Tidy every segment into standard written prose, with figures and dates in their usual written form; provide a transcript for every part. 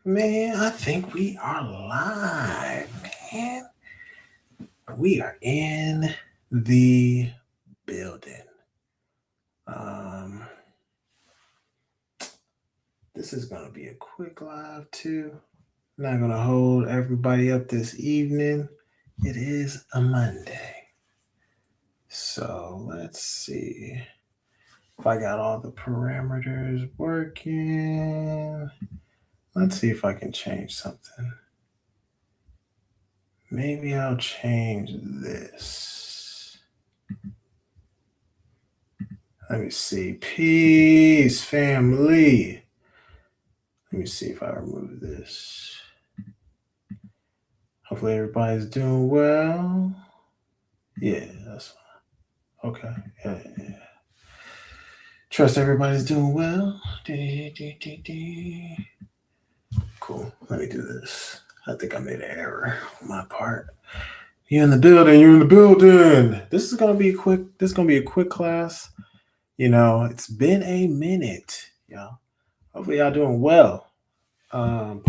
Man, I think we are live, man. We are in the building. Um, this is gonna be a quick live too. Not gonna hold everybody up this evening. It is a Monday. So let's see if I got all the parameters working. Let's see if I can change something. Maybe I'll change this. Let me see. Peace, family. Let me see if I remove this. Hopefully everybody's doing well. Yeah, that's fine. Okay. Yeah. Trust everybody's doing well. Cool. Let me do this. I think I made an error on my part. You're in the building. You're in the building. This is gonna be quick. This is gonna be a quick class. It's been a minute. Hopefully y'all doing well. Um,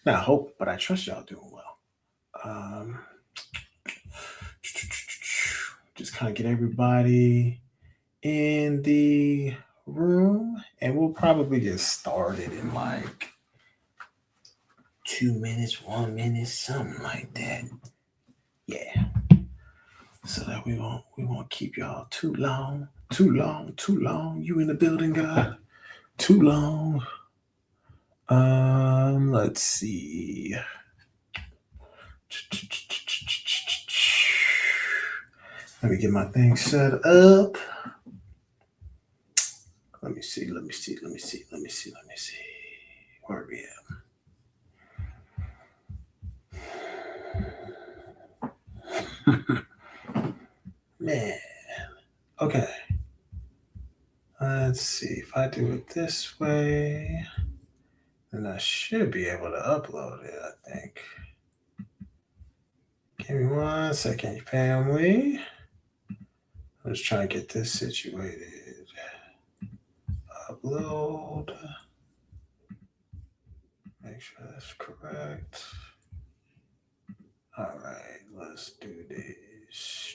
Not hope, but I trust y'all doing well. Just kind of get everybody in the room, and we'll probably get started in like 2 minutes, 1 minute, something like that. Yeah, so that we won't keep y'all too long, too long, too long. You in the building, God? Too long. Let's see. Let me get my thing set up. Let me see. Where are we at? Man. Okay. Let's see. If I do it this way, then I should be able to upload it, I think. Give me 1 second, family. I'm just trying to get this situated. Upload. Make sure that's correct. All right, let's do this.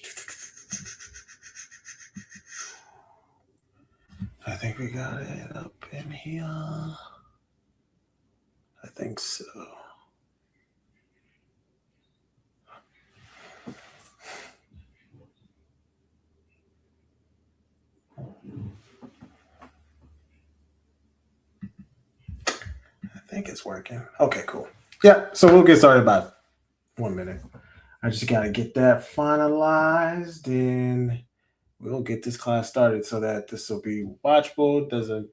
I think we got it up in here. I think so. I think it's working. Okay, cool. Yeah, so we'll get started in about 1 minute. I just got to get that finalized, and we'll get this class started so that this will be watchable, doesn't,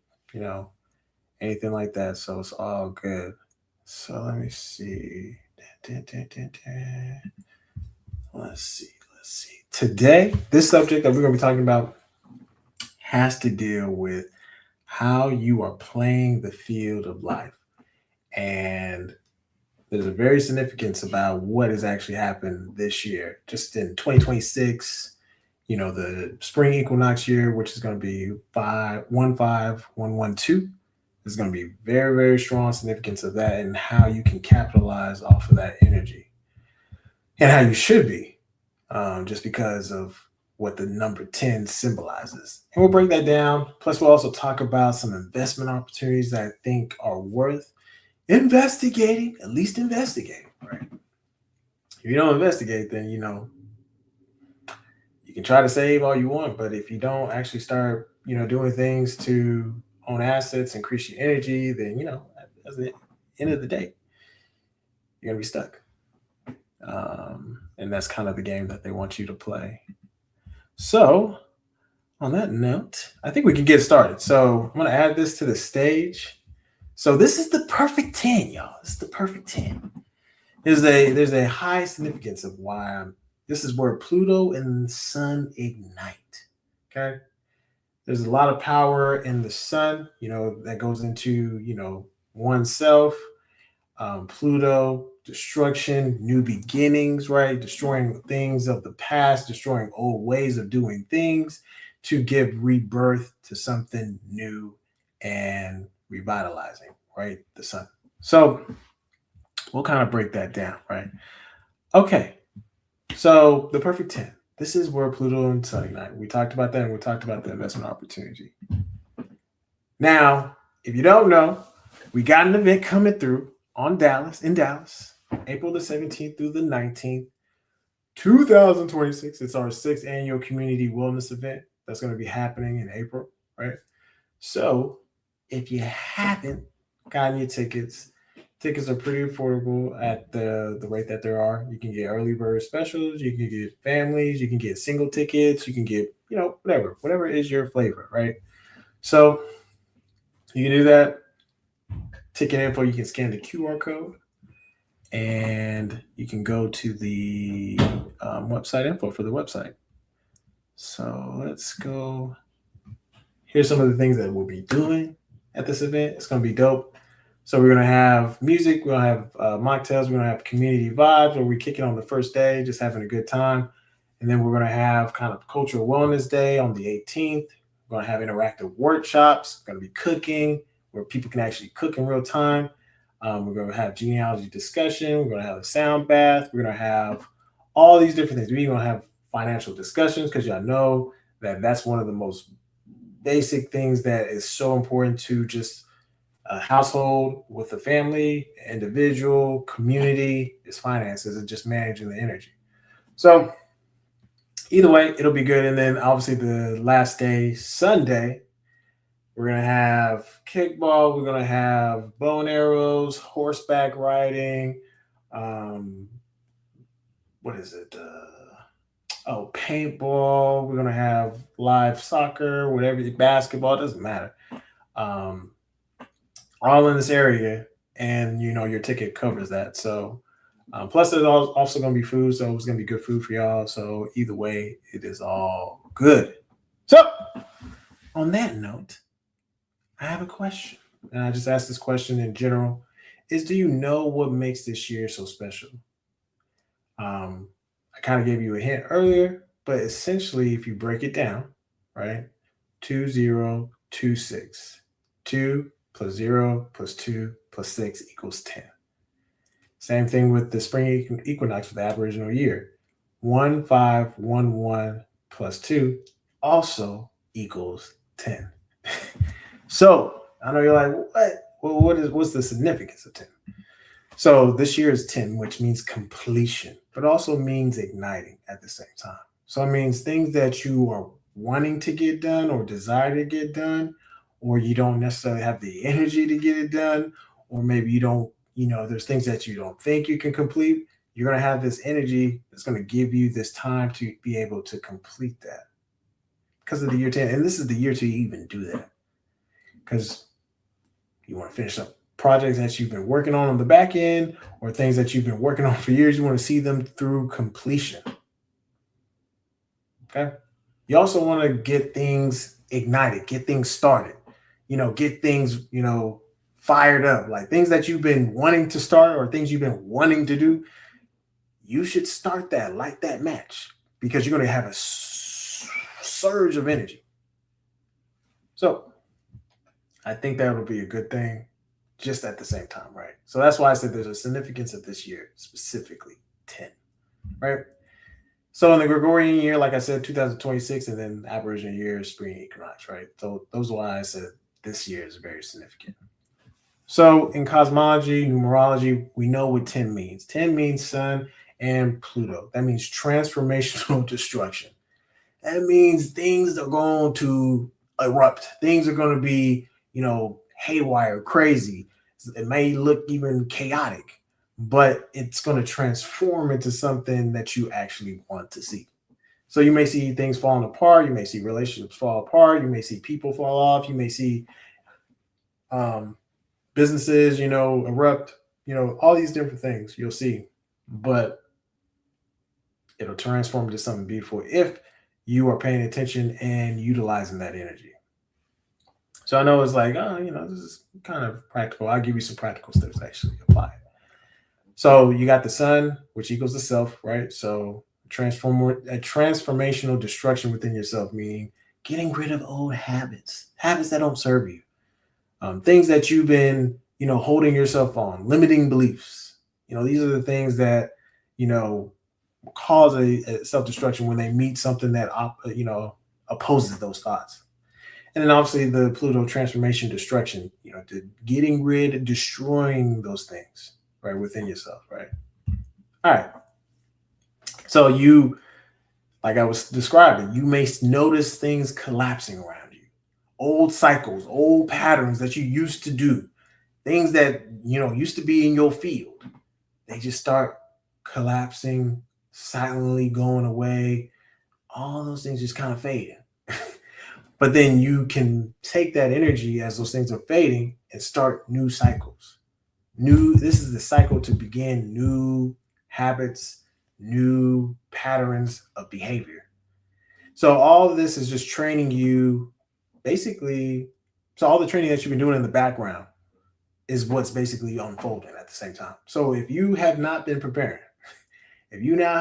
anything like that. So it's all good. So let me see. Let's see. Today, this subject that we're going to be talking about has to deal with how you are playing the field of life. And there's a very significance about what has actually happened this year, just in 2026. The spring equinox year, which is going to be 515112, is going to be very, very strong significance of that and how you can capitalize off of that energy and how you should be, just because of what the number 10 symbolizes. And we'll break that down. Plus, we'll also talk about some investment opportunities that I think are worth investigating, at least investigating, right? If you don't investigate, then, you can try to save all you want, but if you don't actually start, doing things to own assets, increase your energy, then, at the end of the day, you're going to be stuck. And that's kind of the game that they want you to play. So, on that note, I think we can get started. So, I'm going to add this to the stage. So, this is the perfect 10, y'all. This is the perfect 10. There's a high significance of why this is where Pluto and the sun ignite. Okay. There's a lot of power in the sun, that goes into, oneself. Pluto, destruction, new beginnings, right? Destroying things of the past, destroying old ways of doing things to give rebirth to something new and revitalizing, right? The sun. So we'll kind of break that down, right? Okay. So the perfect 10. This is where Pluto and Sun ignite. We talked about that and we talked about the investment opportunity. Now, if you don't know, we got an event coming through in Dallas, April the 17th through the 19th, 2026. It's our sixth annual community wellness event that's going to be happening in April, right? So if you haven't gotten your tickets, tickets are pretty affordable at the rate that there are. You can get early bird specials, you can get families, you can get single tickets, you can get, whatever is your flavor, right? So you can do that. Ticket info, you can scan the QR code and you can go to the website info for the website. So let's go. Here's some of the things that we'll be doing at this event. It's going to be dope. So we're going to have music. We're going to have mocktails. We're going to have community vibes where we kick it on the first day, just having a good time. And then we're going to have kind of cultural wellness day on the 18th. We're going to have interactive workshops. We're going to be cooking where people can actually cook in real time. We're going to have genealogy discussion. We're going to have a sound bath. We're going to have all these different things. We're going to have financial discussions because y'all know that that's one of the most basic things that is so important to just a household with a family, individual, community, is finances and just managing the energy. So either way, it'll be good. And then obviously the last day, Sunday, we're going to have kickball. We're going to have bow and arrows, horseback riding. What is it? Paintball. We're going to have live soccer, whatever, basketball, it doesn't matter. All in this area. And, your ticket covers that. So, plus there's also going to be food. So it's going to be good food for y'all. So either way, it is all good. So on that note, I have a question, and I just asked this question in general: do you know what makes this year so special? I kind of gave you a hint earlier, but essentially, if you break it down, right, 2026, 2 plus 0 plus 2 plus 6 equals 10. Same thing with the spring equinox for the Aboriginal year. 1511 plus 2 also equals 10. So I know you're like, what? Well, what's the significance of 10? So this year is 10, which means completion, but also means igniting at the same time. So it means things that you are wanting to get done or desire to get done, or you don't necessarily have the energy to get it done, or maybe you don't, there's things that you don't think you can complete. You're going to have this energy that's going to give you this time to be able to complete that because of the year 10. And this is the year to even do that, because you want to finish up projects that you've been working on the back end or things that you've been working on for years. You want to see them through completion. Okay. You also want to get things ignited, get things started, get things, fired up, like things that you've been wanting to start or things you've been wanting to do. You should start that, light that match, because you're going to have a surge of energy. So I think that would be a good thing just at the same time, right? So that's why I said there's a significance of this year, specifically 10, right? So in the Gregorian year, like I said, 2026, and then Aboriginal year, spring equinox, right? So those are why I said this year is very significant. So in cosmology, numerology, we know what 10 means. 10 means Sun and Pluto. That means transformational destruction. That means things are going to erupt. Things are going to be, haywire, crazy. It may look even chaotic, but it's going to transform into something that you actually want to see. So you may see things falling apart. You may see relationships fall apart. You may see people fall off. You may see businesses, erupt, all these different things you'll see, but it'll transform into something beautiful if you are paying attention and utilizing that energy. So I know it's like, this is kind of practical. I'll give you some practical steps to actually apply it. So you got the sun, which equals the self, right? So a transformational destruction within yourself, meaning getting rid of old habits that don't serve you. things that you've been, holding yourself on, limiting beliefs. These are the things that, you know, cause a self-destruction when they meet something that, opposes those thoughts. And then obviously the Pluto transformation destruction, getting rid, destroying those things, right, within yourself, right? All right. So like I was describing, you may notice things collapsing around you, old cycles, old patterns that you used to do, things that, used to be in your field. They just start collapsing, silently going away. All those things just kind of fading. But then you can take that energy as those things are fading and start new cycles. This is the cycle to begin new habits, new patterns of behavior. So all of this is just training you basically. So all the training that you've been doing in the background is what's basically unfolding at the same time. So if you have not been preparing, if you now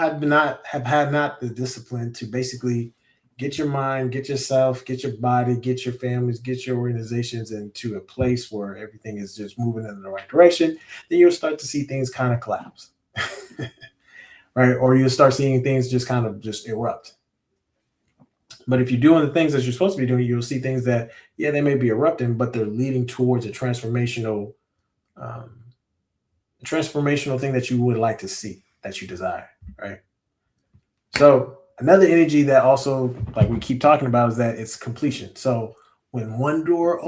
have had not the discipline to basically get your mind, get yourself, get your body, get your families, get your organizations into a place where everything is just moving in the right direction, then you'll start to see things kind of collapse. Right? Or you'll start seeing things just kind of just erupt. But if you're doing the things that you're supposed to be doing, you'll see things that, yeah, they may be erupting, but they're leading towards um, a transformational thing that you would like to see, that you desire, right? So another energy that also, like we keep talking about, is that it's completion. So when one door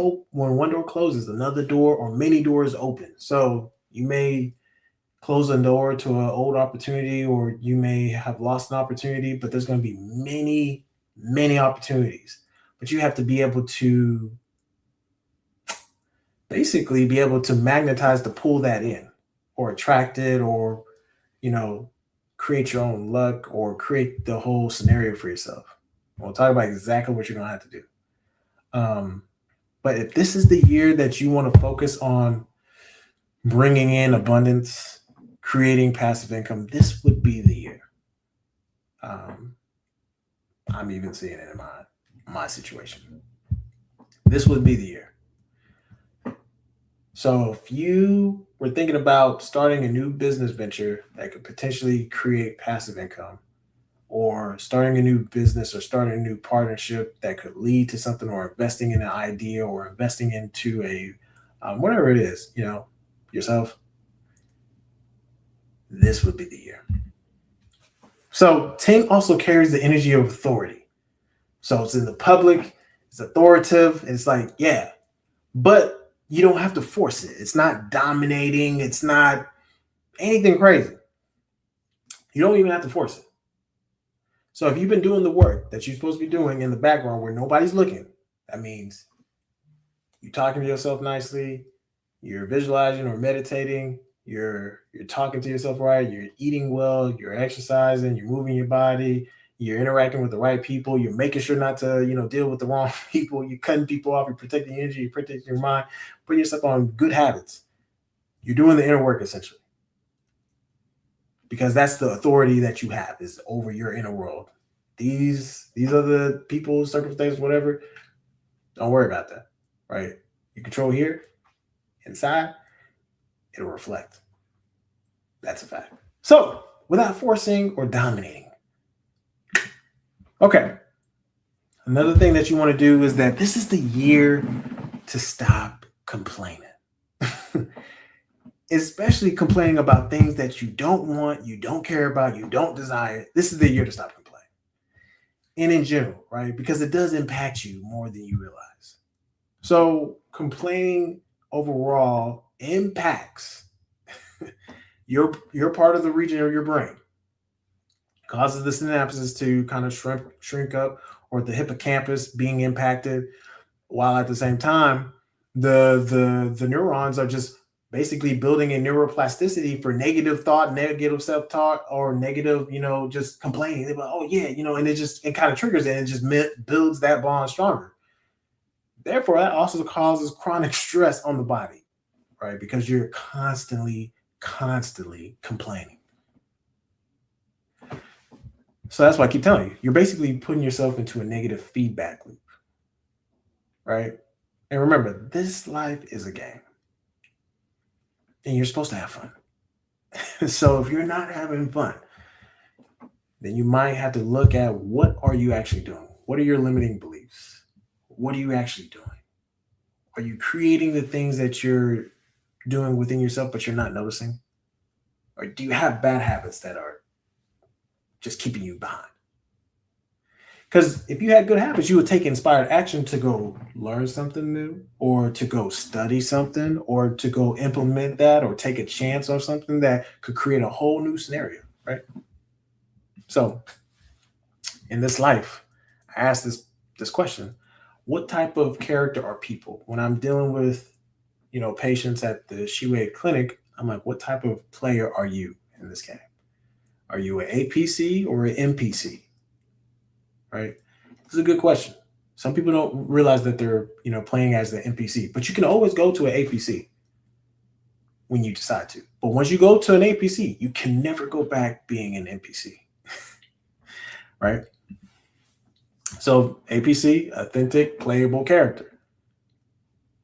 closes, another door or many doors open. So you may close a door to an old opportunity, or you may have lost an opportunity, but there's going to be many, many opportunities. But you have to be able to basically be able to magnetize to pull that in, or attract it, or, you know, create your own luck, or create the whole scenario for yourself. We'll talk about exactly what you're going to have to do. Um, but if this is the year that you want to focus on bringing in abundance, creating passive income, this would be the year. Um, I'm even seeing it in my situation. This would be the year. So if you were thinking about starting a new business venture that could potentially create passive income, or starting a new business, or starting a new partnership that could lead to something, or investing in an idea, or investing into a whatever it is, yourself, this would be the year. So 10 also carries the energy of authority. So it's in the public, it's authoritative, it's like, yeah, but you don't have to force it. It's not dominating, it's not anything crazy. You don't even have to force it. So if you've been doing the work that you're supposed to be doing in the background where nobody's looking, that means you're talking to yourself nicely, you're visualizing or meditating, you're talking to yourself right, you're eating well, you're exercising, you're moving your body, you're interacting with the right people, you're making sure not to, deal with the wrong people, you're cutting people off, you're protecting your energy, you're protecting your mind, putting yourself on good habits. You're doing the inner work essentially. Because that's the authority that you have, is over your inner world. These are the people, circumstances, whatever. Don't worry about that. Right? You control here, inside, it'll reflect. That's a fact. So, without forcing or dominating. Okay. Another thing that you want to do is that this is the year to stop complaining. Especially complaining about things that you don't want, you don't care about, you don't desire. This is the year to stop complaining. And in general, right? Because it does impact you more than you realize. So, complaining overall impacts your part of the region of your brain, causes the synapses to kind of shrink up, or the hippocampus being impacted, while at the same time the neurons are just basically building a neuroplasticity for negative thought, negative self-talk, or negative, just complaining. They're like, oh yeah, and it kind of triggers it, and it just builds that bond stronger. Therefore, that also causes chronic stress on the body, right? Because you're constantly complaining. So that's why I keep telling you, you're basically putting yourself into a negative feedback loop, right? And remember, this life is a game, and you're supposed to have fun. So if you're not having fun, then you might have to look at what are you actually doing? What are your limiting beliefs? What are you actually doing? Are you creating the things that you're doing within yourself, but you're not noticing? Or do you have bad habits that are just keeping you behind? Because if you had good habits, you would take inspired action to go learn something new, or to go study something, or to go implement that, or take a chance on something that could create a whole new scenario, right? So in this life, I ask this question: what type of character are people? When I'm dealing with, patients at the Sheway Clinic, I'm like, what type of player are you in this game? Are you an APC or an NPC? Right? This is a good question. Some people don't realize that they're, playing as the NPC, but you can always go to an APC when you decide to. But once you go to an APC, you can never go back being an NPC, right? So APC, authentic, playable character.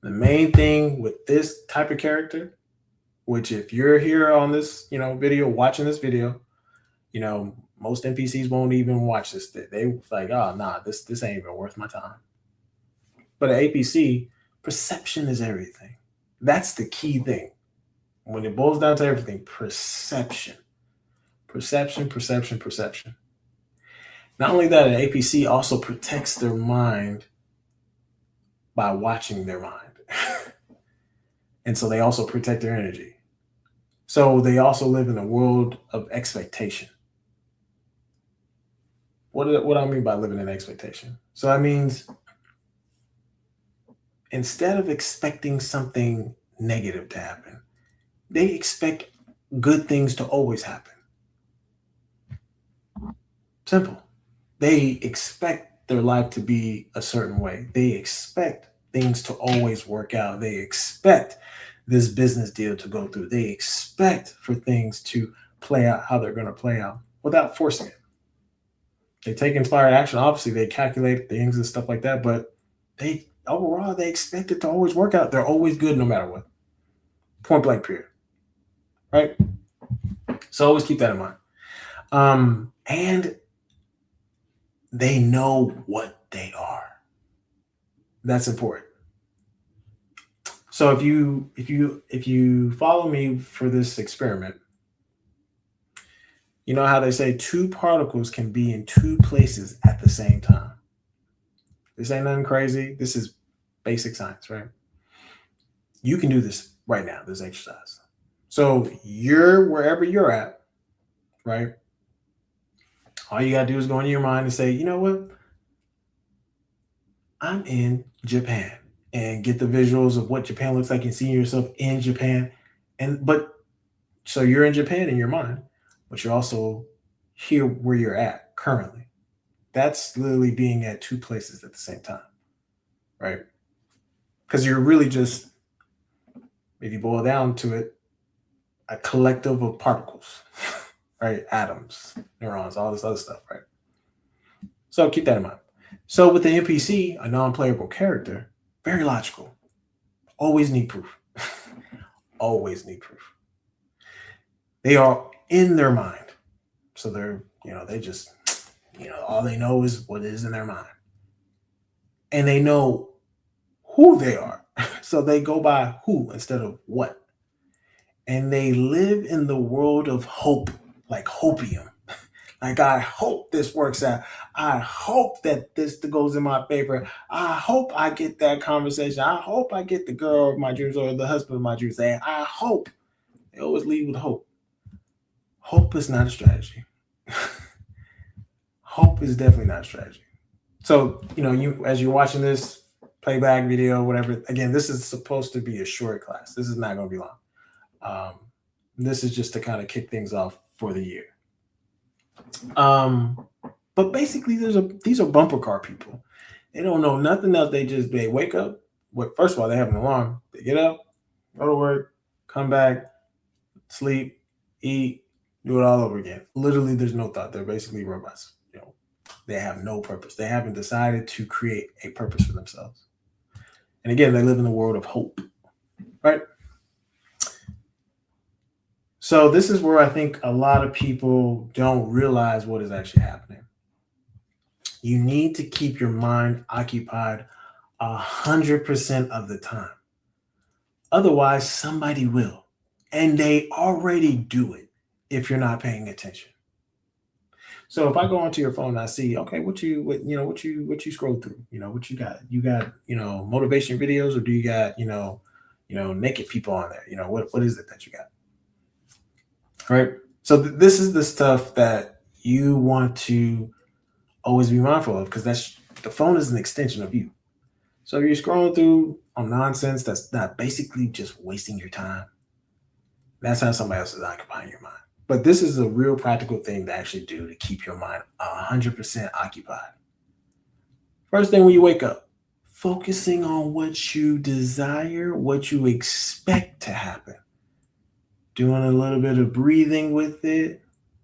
The main thing with this type of character, which if you're here on this, video, watching this video, most NPCs won't even watch this. They like, oh nah, this ain't even worth my time. But at APC, perception is everything. That's the key thing. When it boils down to everything, perception. Perception, perception, perception. Not only that, an APC also protects their mind by watching their mind. And so they also protect their energy. So they also live in a world of expectation. What do I mean by living in expectation? So that means instead of expecting something negative to happen, they expect good things to always happen. Simple. They expect their life to be a certain way. They expect things to always work out. They expect this business deal to go through. They expect for things to play out how they're going to play out without forcing it. They take inspired action. Obviously, they calculate things and stuff like that, but they expect it to always work out. They're always good no matter what. Point blank period. Right? So always keep that in mind. And they know what they are. That's important. So if you follow me for this experiment, you know how they say two particles can be in two places at the same time. This ain't nothing crazy. This is basic science, right? You can do this right now, this exercise. So you're wherever you're at, right? All you gotta do is go into your mind and say, you know what? I'm in Japan, and get the visuals of what Japan looks like and seeing yourself in Japan. So you're in Japan in your mind, but you're also here where you're at currently. That's literally being at two places at the same time, right? Because you're really just, if you boil down to it, a collective of particles, right? Atoms, neurons, all this other stuff, right? So keep that in mind. So with the NPC, a non-playable character, very logical. Always need proof. Always need proof. They are in their mind. So they just, all they know is what is in their mind. And they know who they are. So they go by who instead of what. And they live in the world of hope, like hopium. Like, I hope this works out. I hope that this goes in my favor. I hope I get that conversation. I hope I get the girl of my dreams or the husband of my dreams. I hope. They always lead with hope. Hope is not a strategy. Hope is definitely not a strategy. So, you as you're watching this playback video, whatever, again, this is supposed to be a short class. This is not going to be long. This is just to kind of kick things off for the year. But basically, these are bumper car people. They don't know nothing else. They wake up. First of all, they have an alarm. They get up, go to work, come back, sleep, eat, do it all over again. Literally, there's no thought. They're basically robots. They have no purpose. They haven't decided to create a purpose for themselves. And again, they live in the world of hope, right? So this is where I think a lot of people don't realize what is actually happening. You need to keep your mind occupied 100% of the time. Otherwise, somebody will. And they already do it if you're not paying attention. So if I go onto your phone and I see, okay, what you scroll through, what you got? You got, motivation videos, or do you got, naked people on there? What is it that you got? Right? So this is the stuff that you want to always be mindful of, because that's the phone is an extension of you. So if you're scrolling through on nonsense that's not basically just wasting your time, that's how somebody else is occupying your mind. But this is a real practical thing to actually do to keep your mind 100% occupied. First thing when you wake up, focusing on what you desire, what you expect to happen. Doing a little bit of breathing with it,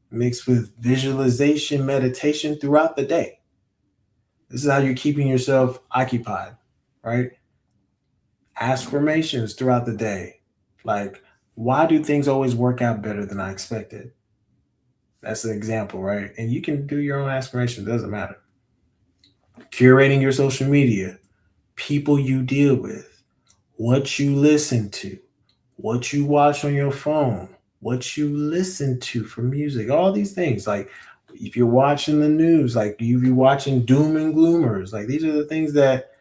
mixed with visualization, meditation throughout the day. This is how you're keeping yourself occupied, right? Affirmations throughout the day. Like, why do things always work out better than I expected? That's an example, right? And you can do your own aspirations, doesn't matter. Curating your social media, people you deal with, what you listen to, what you watch on your phone, what you listen to for music, all these things. Like if you're watching the news, like you be watching doom and gloomers, like these are the things that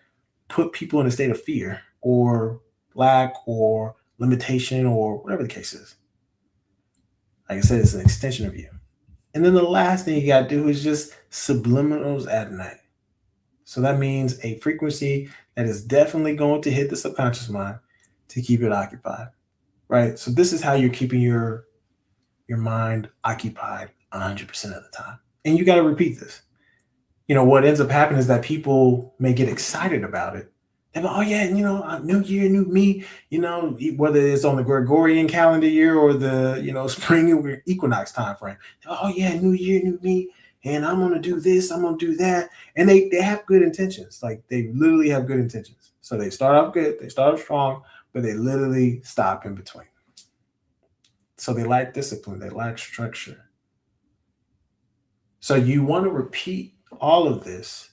put people in a state of fear or lack or limitation or whatever the case is. Like I said, it's an extension of you. And then the last thing you got to do is just subliminals at night. So that means a frequency that is definitely going to hit the subconscious mind to keep it occupied, right? So this is how you're keeping your mind occupied 100% of the time. And you got to repeat this. What ends up happening is that people may get excited about it. They go, oh yeah, new year, new me, whether it's on the Gregorian calendar year or the, spring equinox time frame. Oh yeah, new year, new me. And I'm going to do this, I'm going to do that. And they have good intentions. Like they literally have good intentions. So they start off good, they start off strong, but they literally stop in between. So they lack discipline, they lack structure. So you want to repeat all of this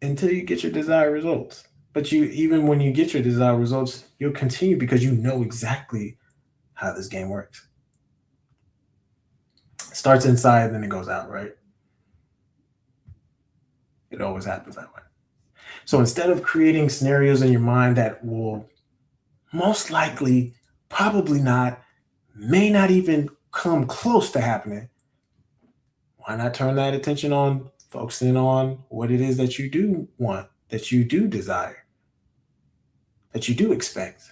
until you get your desired results. But even when you get your desired results, you'll continue because you know exactly how this game works. It starts inside, then it goes out, right? It always happens that way. So instead of creating scenarios in your mind that will most likely, probably not, may not even come close to happening, why not turn that attention on focusing on what it is that you do want, that you do desire, that you do expect?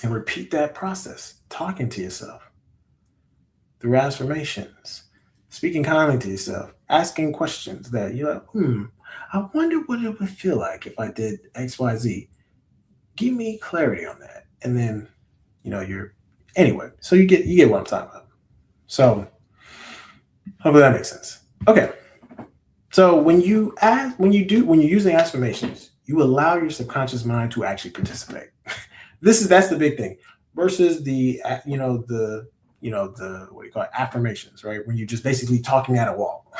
And repeat that process, talking to yourself through affirmations, speaking kindly to yourself, asking questions that you're like, I wonder what it would feel like if I did XYZ. Give me clarity on that. And then, anyway, so you get what I'm talking about. So hopefully that makes sense. Okay. So when you're using affirmations, you allow your subconscious mind to actually participate. That's the big thing versus the what do you call it, affirmations, right? When you're just basically talking at a wall.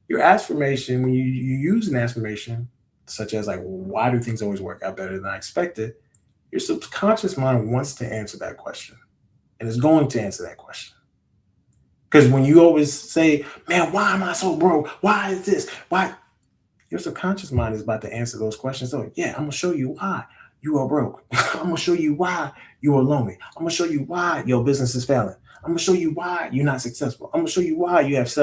Your affirmation, when you use an affirmation, such as like, why do things always work out better than I expected? Your subconscious mind wants to answer that question and is going to answer that question. Because when you always say, man, why am I so broke? Why is this? Why? Your subconscious mind is about to answer those questions. So yeah, I'm going to show you why you are broke. I'm going to show you why you are lonely. I'm going to show you why your business is failing. I'm going to show you why you're not successful. I'm going to show you why you have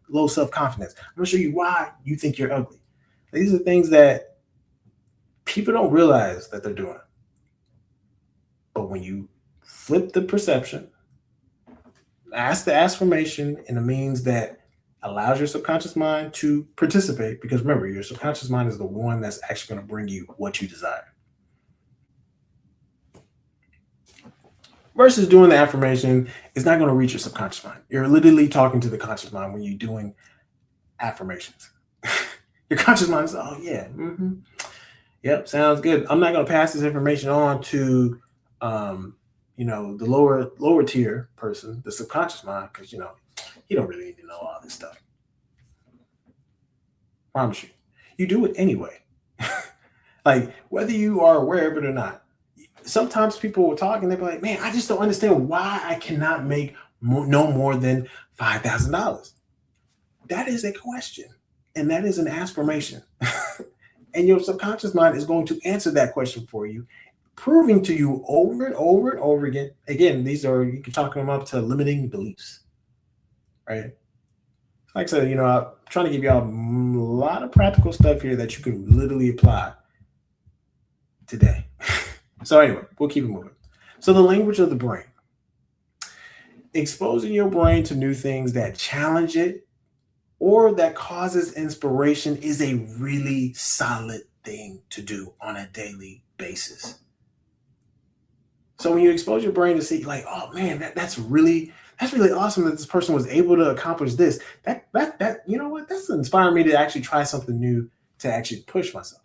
low self-confidence. I'm going to show you why you think you're ugly. These are things that people don't realize that they're doing. But when you flip the perception, ask the affirmation in a means that allows your subconscious mind to participate, because remember, your subconscious mind is the one that's actually going to bring you what you desire. Versus doing the affirmation, it's not going to reach your subconscious mind. You're literally talking to the conscious mind when you're doing affirmations. Your conscious mind is, oh yeah, yep, sounds good. I'm not going to pass this information on to, um, the lower tier person, the subconscious mind, because you don't really need to know all this stuff. Promise you, you do it anyway. Like whether you are aware of it or not. Sometimes people will talk and they'll be like, "Man, I just don't understand why I cannot make no more than $5,000." That is a question, and that is an affirmation. And your subconscious mind is going to answer that question for you, proving to you over and over and over again. Again, these are, you can talk them up to limiting beliefs, right? Like I said, I'm trying to give y'all a lot of practical stuff here that you can literally apply today. So anyway, we'll keep it moving. So the language of the brain, exposing your brain to new things that challenge it or that causes inspiration is a really solid thing to do on a daily basis. So when you expose your brain to see, like, oh man, that's really awesome that this person was able to accomplish this. That you know what? That's inspiring me to actually try something new, to actually push myself.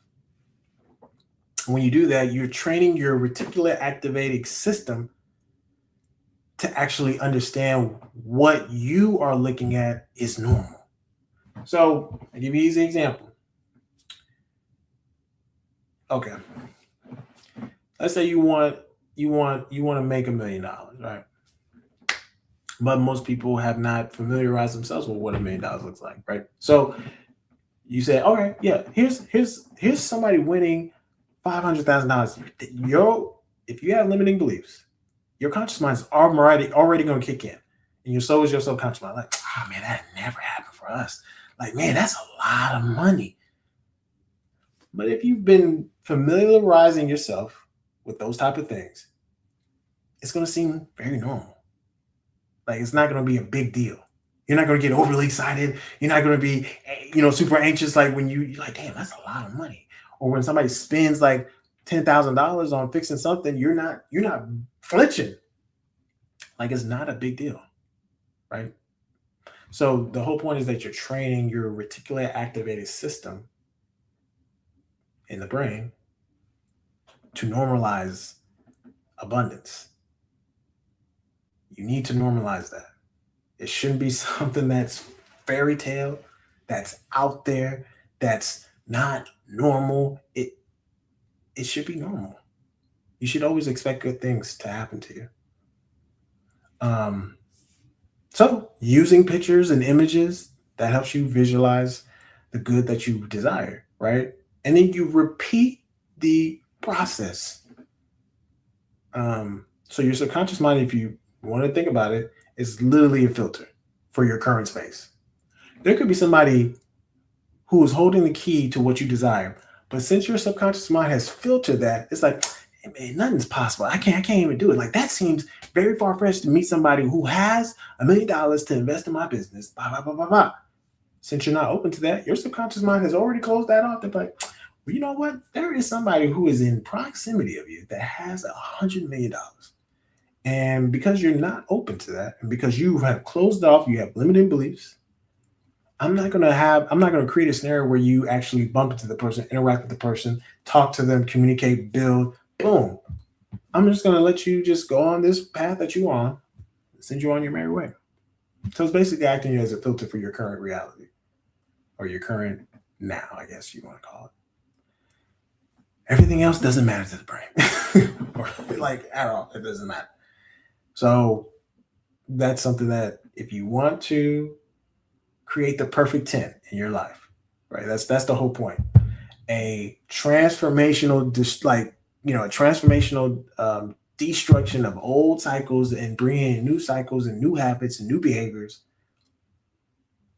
When you do that, you're training your reticular activating system to actually understand what you are looking at is normal. So I'll give you an easy example. Okay. Let's say you want to make $1 million, right? But most people have not familiarized themselves with what $1 million looks like, right? So you say, all right, yeah, here's somebody winning $500,000. If you have limiting beliefs, your conscious mind is already going to kick in, and so is your subconscious mind. Like, oh man, that never happened for us. Like, man, that's a lot of money. But if you've been familiarizing yourself with those type of things, it's going to seem very normal. Like, it's not going to be a big deal. You're not going to get overly excited. You're not going to be, super anxious. Like when you're like, damn, that's a lot of money. Or when somebody spends like $10,000 on fixing something, you're not flinching. Like, it's not a big deal, right? So the whole point is that you're training your reticular activated system in the brain to normalize abundance. You need to normalize that. It shouldn't be something that's fairy tale, that's out there, that's not normal. It should be normal. You should always expect good things to happen to you. So using pictures and images, that helps you visualize the good that you desire, right? And then you repeat the process. So your subconscious mind, if you want to think about it, is literally a filter for your current space. There could be somebody who is holding the key to what you desire, but since your subconscious mind has filtered that, it's like, hey, man, nothing's possible. I can't even do it. Like, that seems very far-fetched to meet somebody who has $1 million to invest in my business. Blah, blah, blah, blah, blah. Since you're not open to that, your subconscious mind has already closed that off. They're like, well, you know what? There is somebody who is in proximity of you that has $100 million. And because you're not open to that, and because you have closed off, you have limiting beliefs, I'm not going to create a scenario where you actually bump into the person, interact with the person, talk to them, communicate, build, boom. I'm just going to let you just go on this path that you're on, send you on your merry way. So it's basically acting as a filter for your current reality, or your current now, I guess you want to call it. Everything else doesn't matter to the brain, or like at all. It doesn't matter. So that's something that if you want to create the perfect 10 in your life, right? That's the whole point. A transformational, a transformational destruction of old cycles and bringing in new cycles and new habits and new behaviors.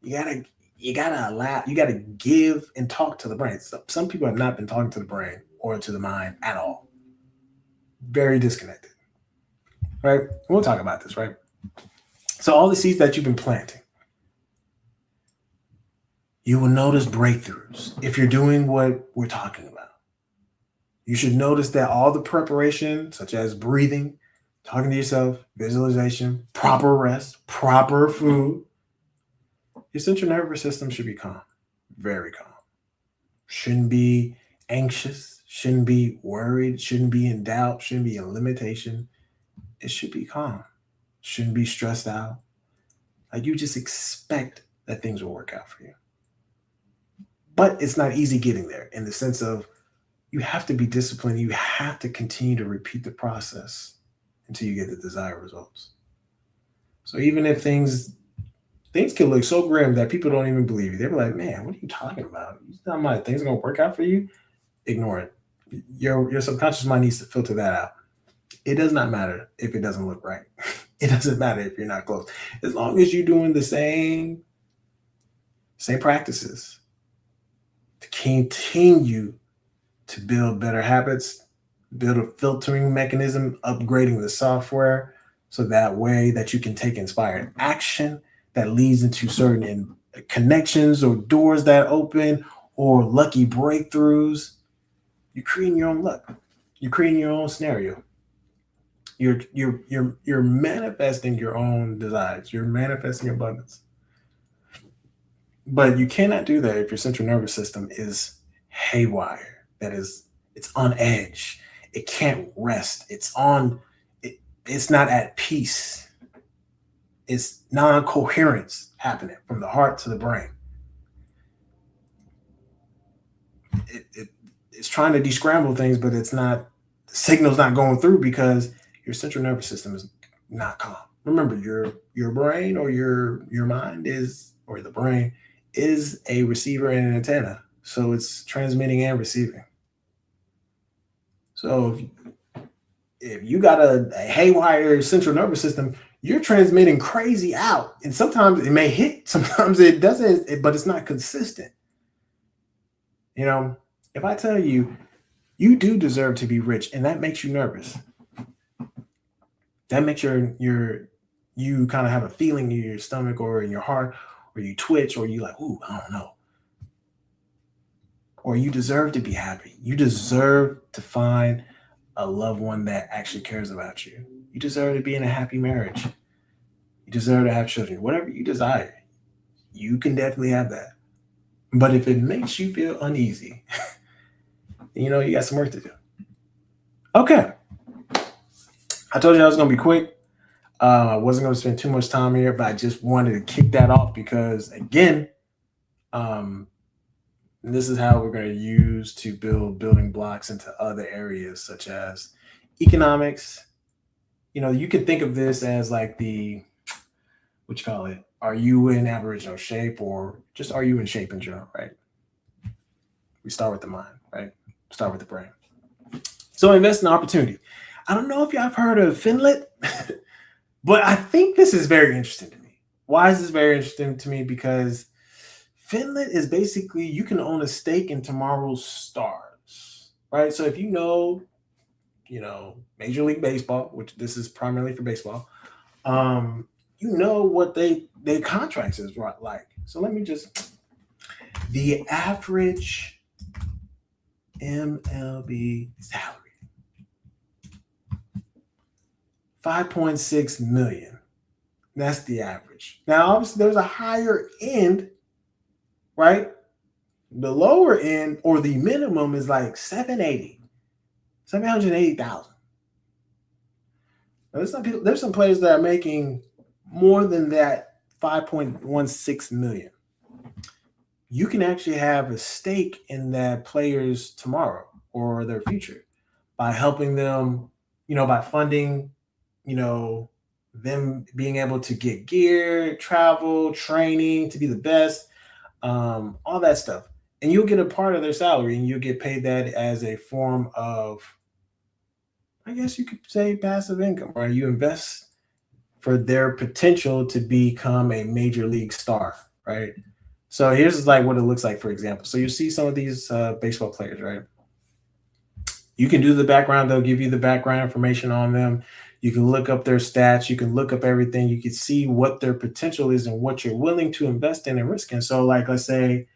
You gotta give and talk to the brain. Some people have not been talking to the brain or to the mind at all. Very disconnected, right? We'll talk about this, right? So all the seeds that you've been planting, you will notice breakthroughs if you're doing what we're talking about. You should notice that all the preparation, such as breathing, talking to yourself, visualization, proper rest, proper food, your central nervous system should be calm, very calm. shouldn't be anxious, shouldn't be worried, shouldn't be in doubt, shouldn't be in limitation. It should be calm, shouldn't be stressed out. Like you just expect that things will work out for you. But it's not easy getting there in the sense of you have to be disciplined. You have to continue to repeat the process until you get the desired results. So even if things can look so grim that people don't even believe you, they're like, "Man, what are you talking about? You talking about things are gonna work out for you?" Ignore it. Your subconscious mind needs to filter that out. It does not matter if it doesn't look right. It doesn't matter if you're not close. As long as you're doing the same practices to continue to build better habits, build a filtering mechanism, upgrading the software so that way that you can take inspired action that leads into certain connections or doors that open or lucky breakthroughs. You're creating your own luck. You're creating your own scenario. You're manifesting your own desires. You're manifesting abundance. But you cannot do that if your central nervous system is haywire. That is, it's on edge. It can't rest. It's not at peace. It's non-coherence happening from the heart to the brain. It's trying to descramble things, but it's not, the signal's not going through because your central nervous system is not calm. Remember, your brain or your mind is, or the brain is a receiver and an antenna. So it's transmitting and receiving. So if you got a haywire central nervous system, you're transmitting crazy out. And sometimes it may hit, sometimes it doesn't, but it's not consistent. You know, if I tell you, you do deserve to be rich, and that makes you nervous, that makes you kind of have a feeling in your stomach or in your heart, or you twitch, or you like, ooh, I don't know. Or you deserve to be happy. You deserve to find a loved one that actually cares about you. You deserve to be in a happy marriage. You deserve to have children. Whatever you desire, you can definitely have that. But if it makes you feel uneasy, you got some work to do. Okay. I told you I was going to be quick. I wasn't going to spend too much time here, but I just wanted to kick that off because, again, um, this is how we're going to use to build building blocks into other areas such as economics. You can think of this as like what you call it? Are you in Aboriginal shape or just are you in shape in general, right? We start with the mind, right? Start with the brain. So invest in opportunity. I don't know if y'all have heard of Finlit, but I think this is very interesting to me. Why is this very interesting to me? Because Finlit is basically you can own a stake in tomorrow's stars, right? So if Major League Baseball, which this is primarily for baseball, what their contracts is right like. So let me the average MLB salary, 5.6 million. That's the average. Now, obviously, there's a higher end, right? The lower end or the minimum is like 780,000. Now, there's some players that are making more than that 5.16 million. You can actually have a stake in that player's tomorrow or their future by helping them, by funding, them being able to get gear, travel, training to be the best, all that stuff. And you'll get a part of their salary and you'll get paid that as a form of, I guess you could say, passive income, right? You invest for their potential to become a major league star, right? So here's like what it looks like, for example. So you see some of these baseball players, right? You can do the background. They'll give you the background information on them. You can look up their stats. You can look up everything. You can see what their potential is and what you're willing to invest in and risk in. So like, let's say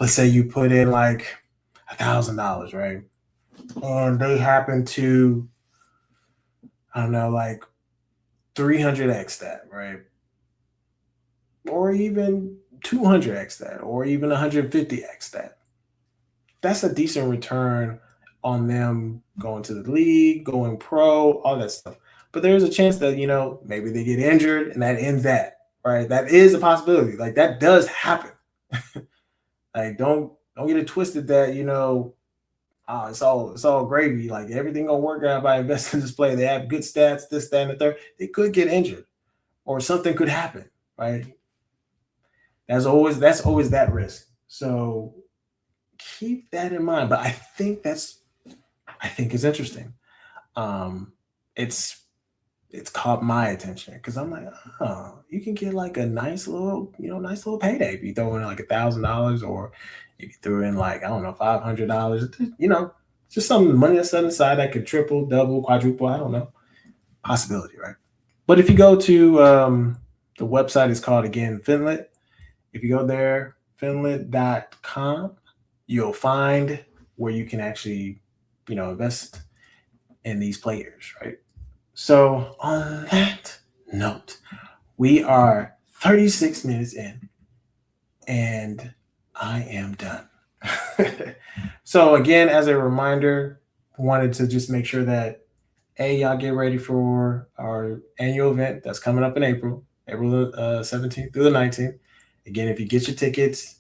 you put in like $1,000, right? And they happen to, I don't know, like 300x that, right? Or even 200x that, or even 150x that. That's a decent return on them going to the league, going pro, all that stuff. But there's a chance that, maybe they get injured and that ends that, right? That is a possibility. Like that does happen. Like don't get it twisted that, it's all gravy. Like everything gonna work out by investing in this player. They have good stats, this, that, and the third. They could get injured or something could happen, right? That's always that risk. So keep that in mind. But I think it's interesting. Um, it's it's caught my attention because I'm like, oh, you can get like a nice little payday if you throw in like $1,000, or if you threw in like, I don't know, $500, just some money that's set aside that could triple, double, quadruple. I don't know, possibility, right? But if you go to the website is called again Finlit. If you go there, finlit.com, you'll find where you can actually, invest in these players, right? So on that note, we are 36 minutes in and I am done. So again, as a reminder, wanted to just make sure that y'all get ready for our annual event that's coming up in April 17th through the 19th. Again, if you get your tickets,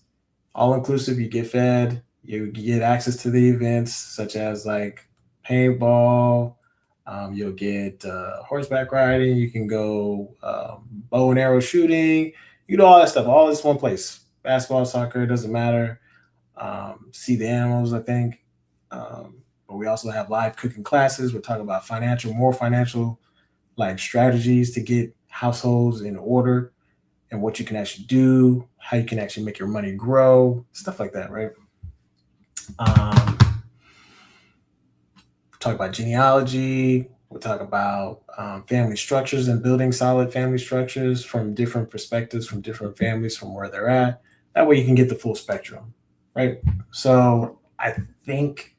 all inclusive, you get fed, you get access to the events such as like paintball. You'll get horseback riding. You can go bow and arrow shooting. You do all that stuff. All this one place. Basketball, soccer, it doesn't matter. See the animals, I think. But we also have live cooking classes. We're talking about more financial like strategies to get households in order and what you can actually do, how you can actually make your money grow, stuff like that, right? Um, talk about genealogy. We'll talk about family structures and building solid family structures from different perspectives, from different families, from where they're at. That way you can get the full spectrum, right? So I think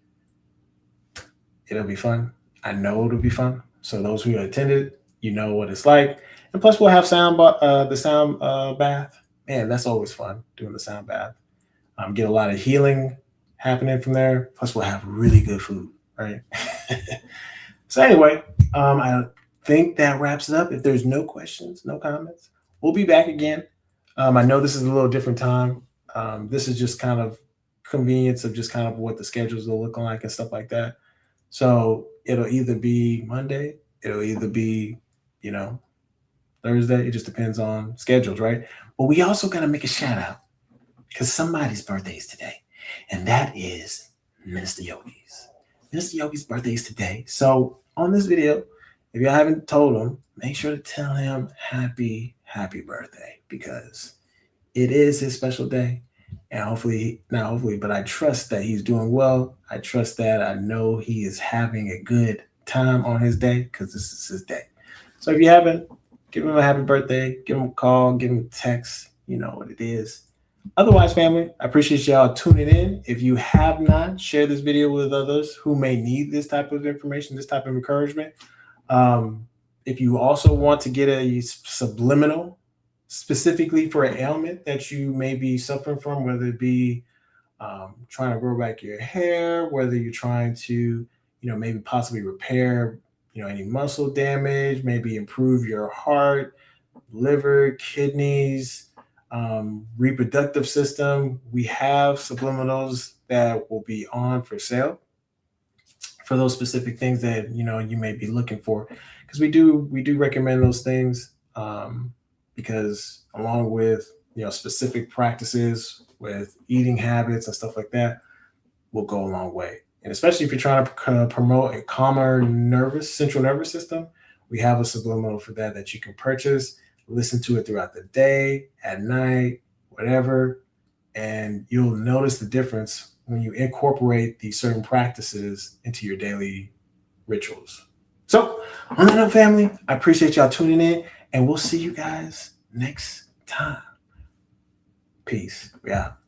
it'll be fun. I know it'll be fun. So those who attended, you know what it's like. And plus, we'll have the sound bath. Man, that's always fun doing the sound bath. Get a lot of healing happening from there. Plus, we'll have really good food, right? So anyway, I think that wraps it up. If there's no questions, no comments, we'll be back again. I know this is a little different time. This is just kind of convenience of just kind of what the schedules will look like and stuff like that. So it'll either be Monday, it'll either be, Thursday. It just depends on schedules, right? But we also got to make a shout out because somebody's birthday is today, and that is Minister Yogi's. Minister Yogi's birthday is today. So on this video, if y'all haven't told him, make sure to tell him happy birthday because it is his special day. And not hopefully, but I trust that he's doing well. I trust that I know he is having a good time on his day because this is his day. So if you haven't, give him a happy birthday, give him a call, give him a text. You know what it is. Otherwise, family, I appreciate y'all tuning in. If you have not, share this video with others who may need this type of information, this type of encouragement. If you also want to get a subliminal specifically for an ailment that you may be suffering from, whether it be trying to grow back your hair, whether you're trying to, maybe possibly repair, any muscle damage, maybe improve your heart, liver, kidneys, reproductive system, we have subliminals that will be on for sale for those specific things that you may be looking for, because we do recommend those things, because along with specific practices with eating habits and stuff like that will go a long way. And especially if you're trying to promote a calmer central nervous system, we have a subliminal for that you can purchase, listen to it throughout the day, at night, whatever, and you'll notice the difference when you incorporate these certain practices into your daily rituals. So on that note, family, I appreciate y'all tuning in, and we'll see you guys next time. Peace. We out.